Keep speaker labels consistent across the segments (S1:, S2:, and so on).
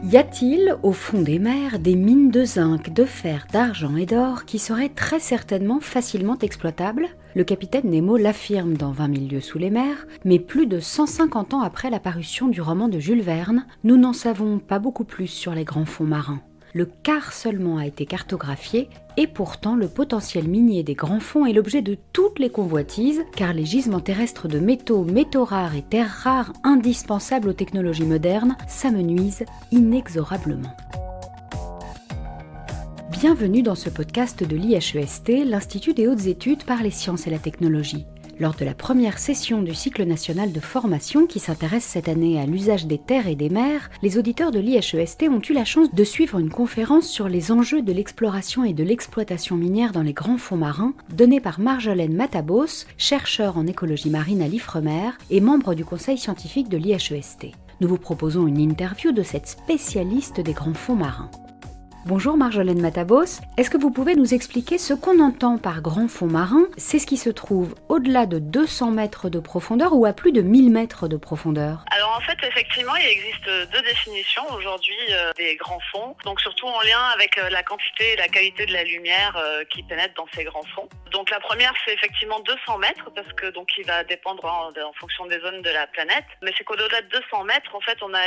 S1: Y a-t-il, au fond des mers, des mines de zinc, de fer, d'argent et d'or qui seraient très certainement facilement exploitables ? Le capitaine Nemo l'affirme dans 20 000 lieues sous les mers, mais plus de 150 ans après la parution du roman de Jules Verne, nous n'en savons pas beaucoup plus sur les grands fonds marins. Le quart seulement a été cartographié, et pourtant le potentiel minier des grands fonds est l'objet de toutes les convoitises, car les gisements terrestres de métaux rares et terres rares indispensables aux technologies modernes s'amenuisent inexorablement. Bienvenue dans ce podcast de l'IHEST, l'Institut des hautes études par les sciences et la technologie. Lors de la première session du cycle national de formation qui s'intéresse cette année à l'usage des terres et des mers, les auditeurs de l'IHEST ont eu la chance de suivre une conférence sur les enjeux de l'exploration et de l'exploitation minière dans les grands fonds marins, donnée par Marjolaine Matabos, chercheur en écologie marine à l'IFREMER et membre du conseil scientifique de l'IHEST. Nous vous proposons une interview de cette spécialiste des grands fonds marins. Bonjour Marjolaine Matabos, est-ce que vous pouvez nous expliquer ce qu'on entend par grand fond marin ? C'est ce qui se trouve au-delà de 200 mètres de profondeur ou à plus de 1000 mètres de profondeur ?
S2: Alors en fait, effectivement, il existe deux définitions aujourd'hui des grands fonds, donc surtout en lien avec la quantité et la qualité de la lumière qui pénètre dans ces grands fonds. Donc la première, c'est effectivement 200 mètres, parce que donc il va dépendre en fonction des zones de la planète, mais c'est qu'au-delà de 200 mètres, en fait, on a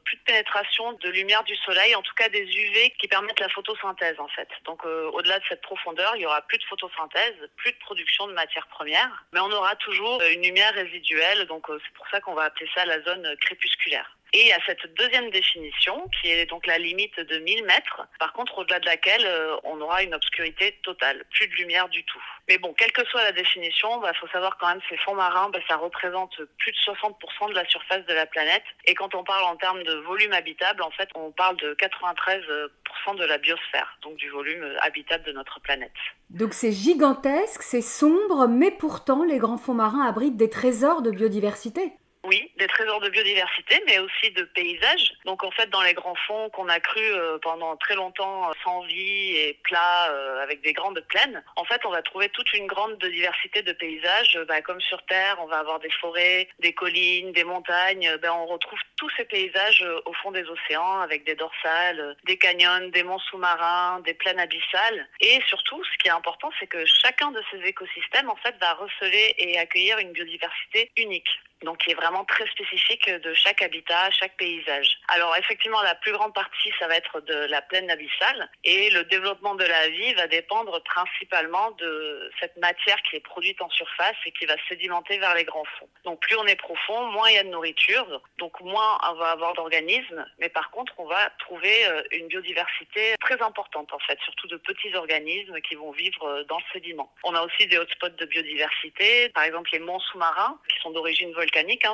S2: plus de pénétration de lumière du soleil, en tout cas des UV qui permettent la photosynthèse en fait. Donc au-delà de cette profondeur, il y aura plus de photosynthèse, plus de production de matières premières, mais on aura toujours une lumière résiduelle, donc c'est pour ça qu'on va appeler ça la zone crépusculaire. Et il y a cette deuxième définition, qui est donc la limite de 1000 mètres, par contre au-delà de laquelle on aura une obscurité totale, plus de lumière du tout. Mais bon, quelle que soit la définition, faut savoir quand même que ces fonds marins, ça représente plus de 60% de la surface de la planète. Et quand on parle en termes de volume habitable, en fait, on parle de 93% de la biosphère, donc du volume habitable de notre planète.
S1: Donc c'est gigantesque, c'est sombre, mais pourtant les grands fonds marins abritent des trésors de biodiversité.
S2: Oui, des trésors de biodiversité, mais aussi de paysages. Donc en fait, dans les grands fonds qu'on a cru pendant très longtemps sans vie et plats, avec des grandes plaines, en fait, on va trouver toute une grande diversité de paysages. Comme sur Terre, on va avoir des forêts, des collines, des montagnes. On retrouve tous ces paysages au fond des océans, avec des dorsales, des canyons, des monts sous-marins, des plaines abyssales. Et surtout, ce qui est important, c'est que chacun de ces écosystèmes, en fait, va receler et accueillir une biodiversité unique. Donc qui est vraiment très spécifique de chaque habitat, chaque paysage. Alors effectivement, la plus grande partie, ça va être de la plaine abyssale, et le développement de la vie va dépendre principalement de cette matière qui est produite en surface et qui va sédimenter vers les grands fonds. Donc plus on est profond, moins il y a de nourriture, donc moins on va avoir d'organismes, mais par contre on va trouver une biodiversité très importante en fait, surtout de petits organismes qui vont vivre dans le sédiment. On a aussi des hotspots de biodiversité, par exemple les monts sous-marins qui sont d'origine volcanique,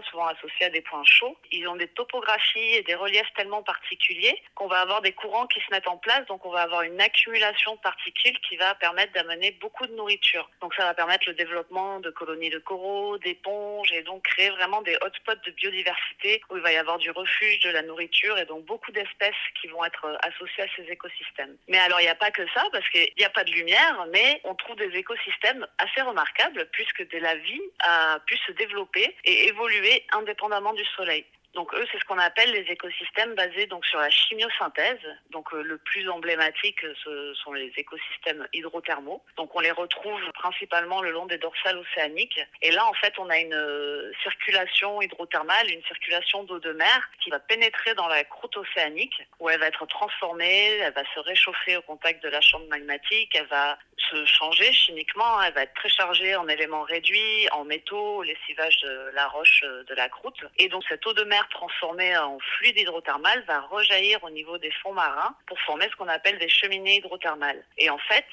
S2: souvent associés à des points chauds. Ils ont des topographies et des reliefs tellement particuliers qu'on va avoir des courants qui se mettent en place, donc on va avoir une accumulation de particules qui va permettre d'amener beaucoup de nourriture. Donc ça va permettre le développement de colonies de coraux, d'éponges, et donc créer vraiment des hotspots de biodiversité où il va y avoir du refuge, de la nourriture, et donc beaucoup d'espèces qui vont être associées à ces écosystèmes. Mais alors il n'y a pas que ça, parce qu'il n'y a pas de lumière, mais on trouve des écosystèmes assez remarquables puisque la vie a pu se développer et évoluer indépendamment du soleil. Donc eux, c'est ce qu'on appelle les écosystèmes basés donc sur la chimiosynthèse. Donc le plus emblématique, ce sont les écosystèmes hydrothermaux. Donc on les retrouve principalement le long des dorsales océaniques. Et là, en fait, on a une circulation hydrothermale, une circulation d'eau de mer qui va pénétrer dans la croûte océanique, où elle va être transformée, elle va se réchauffer au contact de la chambre magmatique, elle va se changer chimiquement, elle va être très chargée en éléments réduits, en métaux, lessivage de la roche de la croûte. Et donc cette eau de mer transformée en fluide hydrothermal va rejaillir au niveau des fonds marins pour former ce qu'on appelle des cheminées hydrothermales. Et en fait,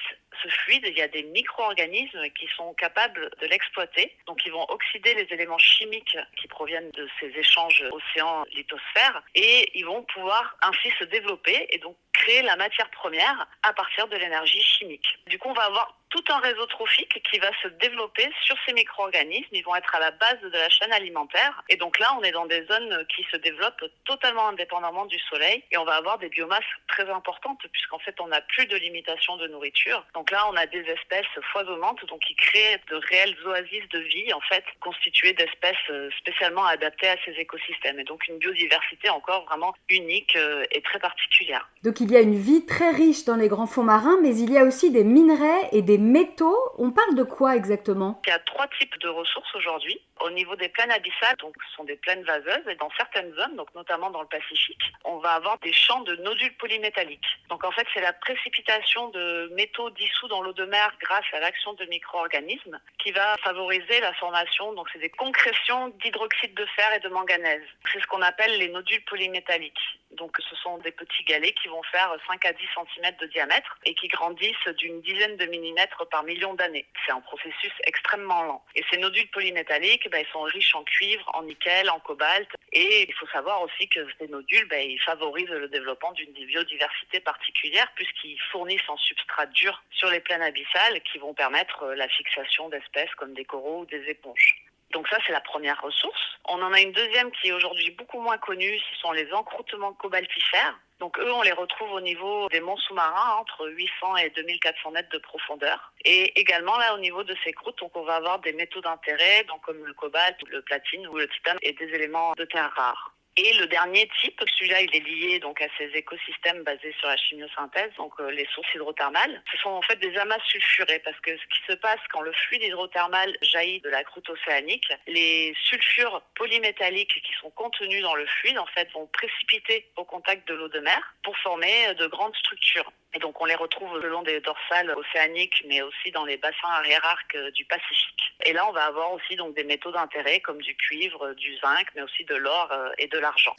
S2: ce fluide, il y a des micro-organismes qui sont capables de l'exploiter. Donc ils vont oxyder les éléments chimiques qui proviennent de ces échanges océan-lithosphère, et ils vont pouvoir ainsi se développer et donc créer la matière première à partir de l'énergie chimique. Du coup, on va avoir tout un réseau trophique qui va se développer sur ces micro-organismes. Ils vont être à la base de la chaîne alimentaire. Et donc là, on est dans des zones qui se développent totalement indépendamment du soleil. Et on va avoir des biomasses très importantes puisqu'en fait, on n'a plus de limitation de nourriture. Donc là, on a des espèces foisonnantes donc qui créent de réelles oasis de vie, en fait, constituées d'espèces spécialement adaptées à ces écosystèmes. Et donc une biodiversité encore vraiment unique et très particulière.
S1: Donc il y a une vie très riche dans les grands fonds marins, mais il y a aussi des minerais et des métaux. On parle de quoi exactement ?
S2: Il y a 3 types de ressources aujourd'hui. Au niveau des plaines abyssales, donc ce sont des plaines vaseuses, et dans certaines zones, donc notamment dans le Pacifique, on va avoir des champs de nodules polymétalliques. Donc en fait, c'est la précipitation de métaux dissous dans l'eau de mer grâce à l'action de micro-organismes qui va favoriser la formation, donc c'est des concrétions d'hydroxyde de fer et de manganèse. C'est ce qu'on appelle les nodules polymétalliques. Donc ce sont des petits galets qui vont faire 5 à 10 cm de diamètre et qui grandissent d'une dizaine de millimètres par million d'années. C'est un processus extrêmement lent. Et ces nodules polymétalliques, ils sont riches en cuivre, en nickel, en cobalt. Et il faut savoir aussi que ces nodules, ils favorisent le développement d'une biodiversité particulière puisqu'ils fournissent un substrat dur sur les plaines abyssales qui vont permettre la fixation d'espèces comme des coraux ou des éponges. Donc ça, c'est la première ressource. On en a une deuxième qui est aujourd'hui beaucoup moins connue, ce sont les encroûtements cobaltifères. Donc eux, on les retrouve au niveau des monts sous-marins, entre 800 et 2400 mètres de profondeur. Et également là, au niveau de ces croûtes, donc on va avoir des métaux d'intérêt, donc comme le cobalt, le platine ou le titane, et des éléments de terre rares. Et le dernier type, celui-là, il est lié donc à ces écosystèmes basés sur la chimiosynthèse, donc les sources hydrothermales. Ce sont en fait des amas sulfurés parce que ce qui se passe quand le fluide hydrothermal jaillit de la croûte océanique, les sulfures polymétalliques qui sont contenus dans le fluide en fait vont précipiter au contact de l'eau de mer pour former de grandes structures. Et donc on les retrouve le long des dorsales océaniques, mais aussi dans les bassins arrière-arcs du Pacifique. Et là, on va avoir aussi donc des métaux d'intérêt comme du cuivre, du zinc, mais aussi de l'or et de l'argent.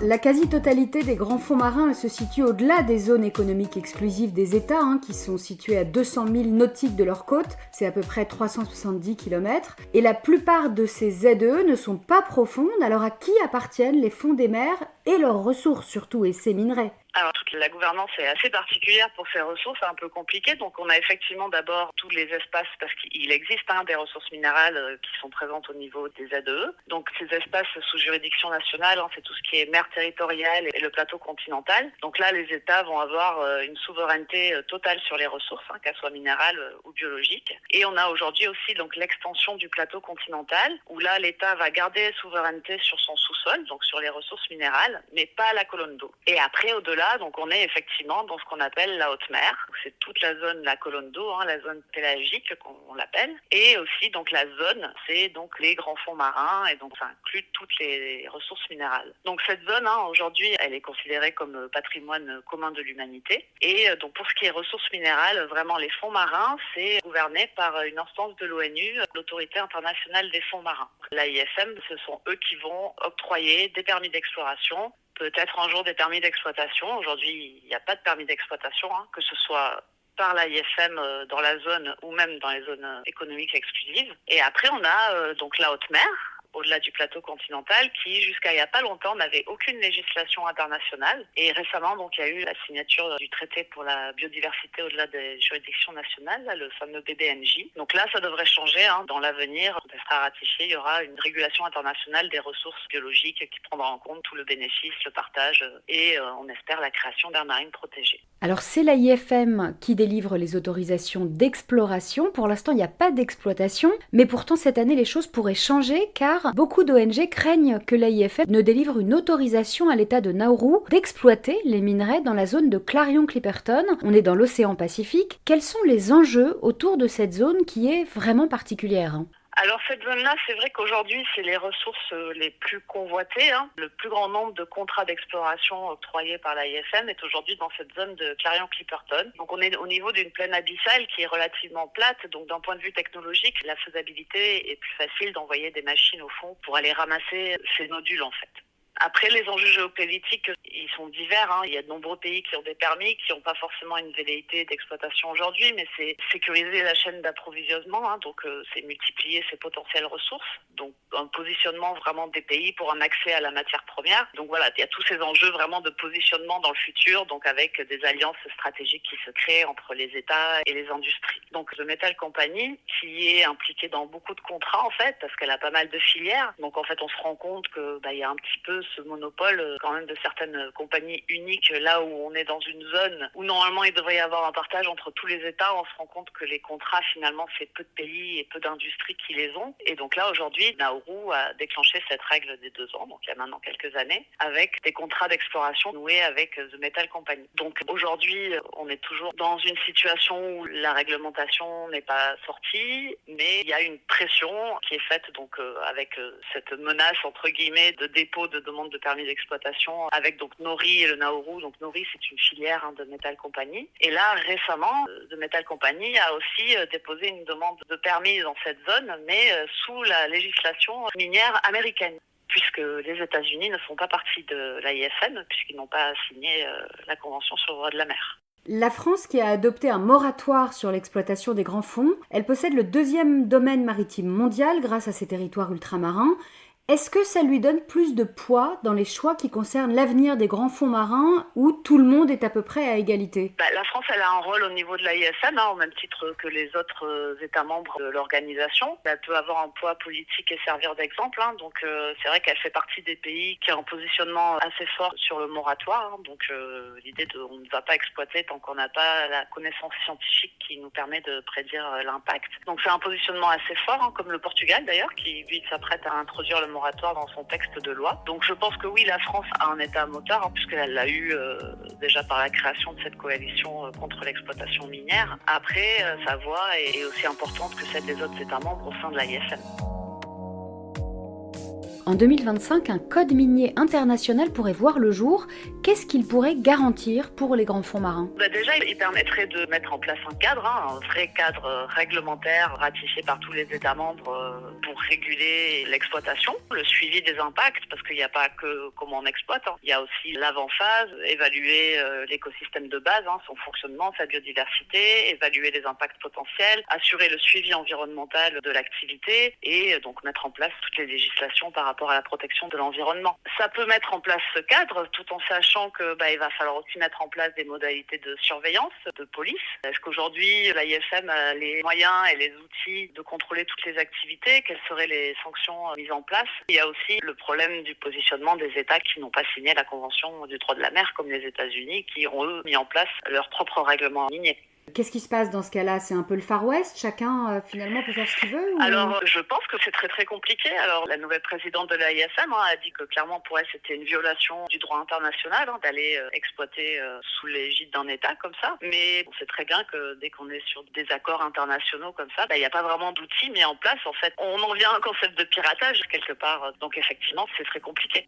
S1: La quasi-totalité des grands fonds marins se situe au-delà des zones économiques exclusives des États, qui sont situés à 200 000 nautiques de leur côte, c'est à peu près 370 km. Et la plupart de ces ZE ne sont pas profondes, alors à qui appartiennent les fonds des mers et leurs ressources surtout, et ces minerais ?
S2: Alors toute la gouvernance est assez particulière pour ces ressources, un peu compliquée. Donc on a effectivement d'abord tous les espaces, parce qu'il existe des ressources minérales qui sont présentes au niveau des ZEE. Donc ces espaces sous juridiction nationale, c'est tout ce qui est mer territoriale et le plateau continental. Donc là, les États vont avoir une souveraineté totale sur les ressources, qu'elles soient minérales ou biologiques. Et on a aujourd'hui aussi donc l'extension du plateau continental, où là l'État va garder souveraineté sur son sous-sol, donc sur les ressources minérales, mais pas la colonne d'eau. Et après, au-delà, donc on est effectivement dans ce qu'on appelle la haute mer. C'est toute la zone, la colonne d'eau, la zone pélagique qu'on l'appelle. Et aussi donc la zone, c'est donc les grands fonds marins et donc ça inclut toutes les ressources minérales. Donc cette zone, aujourd'hui, elle est considérée comme patrimoine commun de l'humanité. Et donc pour ce qui est ressources minérales, vraiment les fonds marins, c'est gouverné par une instance de l'ONU, l'Autorité internationale des fonds marins. L'AIFM, ce sont eux qui vont octroyer des permis d'exploration, peut-être un jour des permis d'exploitation. Aujourd'hui, il n'y a pas de permis d'exploitation, que ce soit par l'AIFM dans la zone ou même dans les zones économiques exclusives. Et après, on a donc la haute mer, au-delà du plateau continental, qui jusqu'à il n'y a pas longtemps n'avait aucune législation internationale. Et récemment, donc, il y a eu la signature du traité pour la biodiversité au-delà des juridictions nationales, le fameux BBNJ. Donc là, ça devrait changer dans l'avenir. Quand elle sera ratifiée, il y aura une régulation internationale des ressources biologiques qui prendra en compte tout le bénéfice, le partage et on espère la création d'aires marines protégées.
S1: Alors c'est l'AIFM qui délivre les autorisations d'exploration. Pour l'instant, il n'y a pas d'exploitation, mais pourtant cette année les choses pourraient changer car beaucoup d'ONG craignent que l'AIFM ne délivre une autorisation à l'État de Nauru d'exploiter les minerais dans la zone de Clarion-Clipperton. On est dans l'océan Pacifique. Quels sont les enjeux autour de cette zone qui est vraiment particulière ?
S2: Alors cette zone-là, c'est vrai qu'aujourd'hui, c'est les ressources les plus convoitées. Le plus grand nombre de contrats d'exploration octroyés par l'AIFM est aujourd'hui dans cette zone de Clarion-Clipperton. Donc on est au niveau d'une plaine abyssale qui est relativement plate. Donc d'un point de vue technologique, la faisabilité est plus facile d'envoyer des machines au fond pour aller ramasser ces nodules en fait. Après, les enjeux géopolitiques, ils sont divers. Il y a de nombreux pays qui ont des permis, qui n'ont pas forcément une velléité d'exploitation aujourd'hui, mais c'est sécuriser la chaîne d'approvisionnement, donc c'est multiplier ses potentielles ressources. Donc un positionnement vraiment des pays pour un accès à la matière première. Donc voilà, il y a tous ces enjeux vraiment de positionnement dans le futur, donc avec des alliances stratégiques qui se créent entre les États et les industries. Donc The Metal Company, qui est impliquée dans beaucoup de contrats en fait, parce qu'elle a pas mal de filières. Donc en fait, on se rend compte que il y a un petit peu ce monopole quand même de certaines compagnies uniques, là où on est dans une zone où normalement il devrait y avoir un partage entre tous les États. On se rend compte que les contrats finalement c'est peu de pays et peu d'industries qui les ont. Et donc là aujourd'hui, Nauru a déclenché cette règle des 2 ans, donc il y a maintenant quelques années, avec des contrats d'exploration noués avec The Metal Company. Donc aujourd'hui, on est toujours dans une situation où la réglementation n'est pas sortie, mais il y a une pression qui est faite donc avec cette menace entre guillemets de dépôt de demande de permis d'exploitation avec donc Nori et le Nauru. Donc Nori c'est une filière de Metal Company. Et là récemment, The Metal Company a aussi déposé une demande de permis dans cette zone, mais sous la législation minière américaine, puisque les États-Unis ne font pas partie de l'AIFM, puisqu'ils n'ont pas signé la Convention sur le droit de la mer.
S1: La France, qui a adopté un moratoire sur l'exploitation des grands fonds, elle possède le 2e domaine maritime mondial grâce à ses territoires ultramarins. Est-ce que ça lui donne plus de poids dans les choix qui concernent l'avenir des grands fonds marins où tout le monde est à peu près à égalité ?
S2: La France, elle a un rôle au niveau de l'AIFM, au même titre que les autres États membres de l'organisation. Elle peut avoir un poids politique et servir d'exemple. Donc c'est vrai qu'elle fait partie des pays qui ont un positionnement assez fort sur le moratoire. Donc l'idée de on ne va pas exploiter tant qu'on n'a pas la connaissance scientifique qui nous permet de prédire l'impact. Donc c'est un positionnement assez fort, comme le Portugal d'ailleurs, qui lui s'apprête à introduire le moratoire dans son texte de loi. Donc je pense que oui, la France a un État moteur, puisqu'elle l'a eu déjà par la création de cette coalition contre l'exploitation minière. Après, sa voix est aussi importante que celle des autres États membres au sein de l'AIFM.
S1: En 2025, un code minier international pourrait voir le jour. Qu'est-ce qu'il pourrait garantir pour les grands fonds marins ?
S2: Déjà, il permettrait de mettre en place un cadre, un vrai cadre réglementaire ratifié par tous les États membres pour réguler l'exploitation, le suivi des impacts, parce qu'il n'y a pas que comment on exploite, il y a aussi l'avant-phase, évaluer l'écosystème de base, son fonctionnement, sa biodiversité, évaluer les impacts potentiels, assurer le suivi environnemental de l'activité et donc mettre en place toutes les législations par rapport à la protection de l'environnement. Ça peut mettre en place ce cadre tout en sachant que il va falloir aussi mettre en place des modalités de surveillance, de police. Est-ce qu'aujourd'hui l'AIFM a les moyens et les outils de contrôler toutes les activités ? Quelles seraient les sanctions mises en place ? Il y a aussi le problème du positionnement des États qui n'ont pas signé la Convention du droit de la mer, comme les États-Unis, qui ont eux mis en place leur propre règlement minier.
S1: Qu'est-ce qui se passe dans ce cas-là ? C'est un peu le Far West ? Chacun finalement peut faire ce qu'il veut ou...
S2: Alors je pense que c'est très très compliqué. Alors la nouvelle présidente de l'AIFM a dit que clairement pour elle c'était une violation du droit international d'aller exploiter sous l'égide d'un État comme ça. Mais on sait très bien que dès qu'on est sur des accords internationaux comme ça, il n'y a pas vraiment d'outils mis en place. En fait, on en vient à un concept de piratage quelque part. Donc effectivement c'est très compliqué.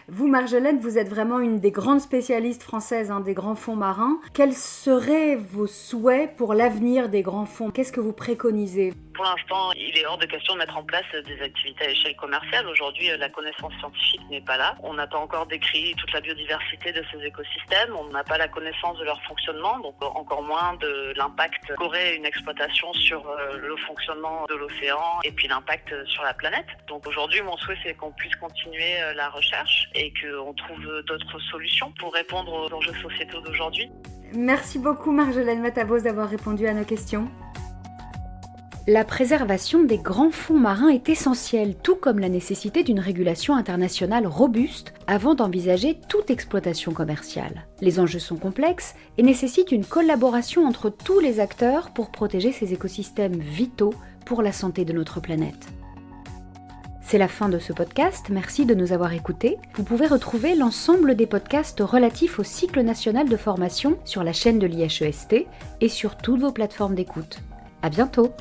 S1: Vous, Marjolaine, vous êtes vraiment une des grandes spécialistes françaises des grands fonds marins. Quels seraient vos souhaits pour l'avenir des grands fonds ? Qu'est-ce que vous préconisez ?
S2: Pour l'instant, il est hors de question de mettre en place des activités à échelle commerciale. Aujourd'hui, la connaissance scientifique n'est pas là. On n'a pas encore décrit toute la biodiversité de ces écosystèmes. On n'a pas la connaissance de leur fonctionnement, donc encore moins de l'impact qu'aurait une exploitation sur le fonctionnement de l'océan et puis l'impact sur la planète. Donc aujourd'hui, mon souhait, c'est qu'on puisse continuer la recherche et qu'on trouve d'autres solutions pour répondre aux enjeux sociétaux d'aujourd'hui.
S1: Merci beaucoup, Marjolaine Matavos, d'avoir répondu à nos questions. La préservation des grands fonds marins est essentielle, tout comme la nécessité d'une régulation internationale robuste avant d'envisager toute exploitation commerciale. Les enjeux sont complexes et nécessitent une collaboration entre tous les acteurs pour protéger ces écosystèmes vitaux pour la santé de notre planète. C'est la fin de ce podcast, merci de nous avoir écoutés. Vous pouvez retrouver l'ensemble des podcasts relatifs au cycle national de formation sur la chaîne de l'IHEST et sur toutes vos plateformes d'écoute. À bientôt!